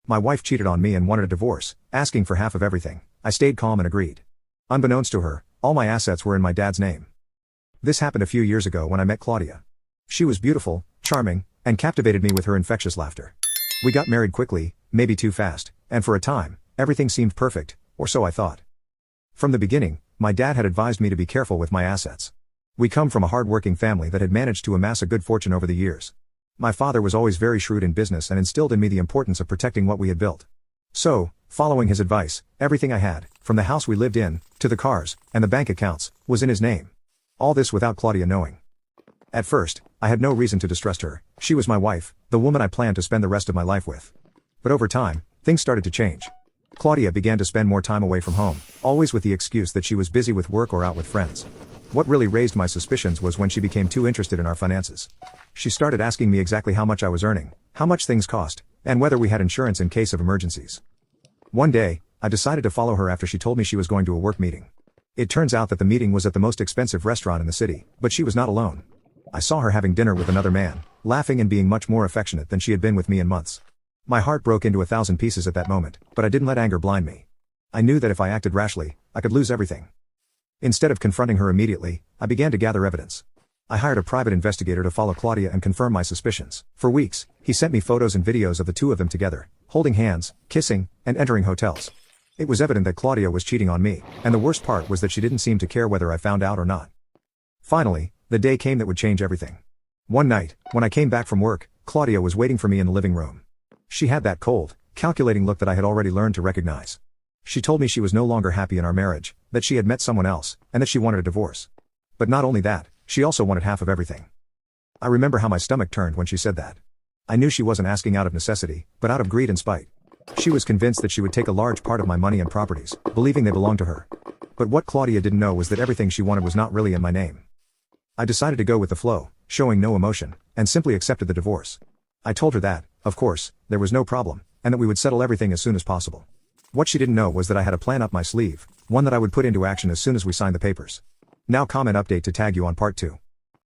My wife cheated on me and wanted a divorce, asking for half of everything. I stayed calm and agreed. Unbeknownst to her, all my assets were in my dad's name. This happened a few years ago when I met Claudia. She was beautiful, charming, and captivated me with her infectious laughter. We got married quickly, maybe too fast, and for a time, everything seemed perfect, or so I thought. From the beginning, my dad had advised me to be careful with my assets. We come from a hard-working family that had managed to amass a good fortune over the years. My father was always very shrewd in business and instilled in me the importance of protecting what we had built. So, following his advice, everything I had, from the house we lived in, to the cars, and the bank accounts, was in his name. All this without Claudia knowing. At first, I had no reason to distrust her. She was my wife, the woman I planned to spend the rest of my life with. But over time, things started to change. Claudia began to spend more time away from home, always with the excuse that she was busy with work or out with friends. What really raised my suspicions was when she became too interested in our finances. She started asking me exactly how much I was earning, how much things cost, and whether we had insurance in case of emergencies. One day, I decided to follow her after she told me she was going to a work meeting. It turns out that the meeting was at the most expensive restaurant in the city, but she was not alone. I saw her having dinner with another man, laughing and being much more affectionate than she had been with me in months. My heart broke into 1,000 pieces at that moment, but I didn't let anger blind me. I knew that if I acted rashly, I could lose everything. Instead of confronting her immediately, I began to gather evidence. I hired a private investigator to follow Claudia and confirm my suspicions. For weeks, he sent me photos and videos of the two of them together, holding hands, kissing, and entering hotels. It was evident that Claudia was cheating on me, and the worst part was that she didn't seem to care whether I found out or not. Finally, the day came that would change everything. One night, when I came back from work, Claudia was waiting for me in the living room. She had that cold, calculating look that I had already learned to recognize. She told me she was no longer happy in our marriage, that she had met someone else, and that she wanted a divorce. But not only that, she also wanted half of everything. I remember how my stomach turned when she said that. I knew she wasn't asking out of necessity, but out of greed and spite. She was convinced that she would take a large part of my money and properties, believing they belonged to her. But what Claudia didn't know was that everything she wanted was not really in my name. I decided to go with the flow, showing no emotion, and simply accepted the divorce. I told her that, of course, there was no problem, and that we would settle everything as soon as possible. What she didn't know was that I had a plan up my sleeve, one that I would put into action as soon as we signed the papers. Now comment update to tag you on part 2.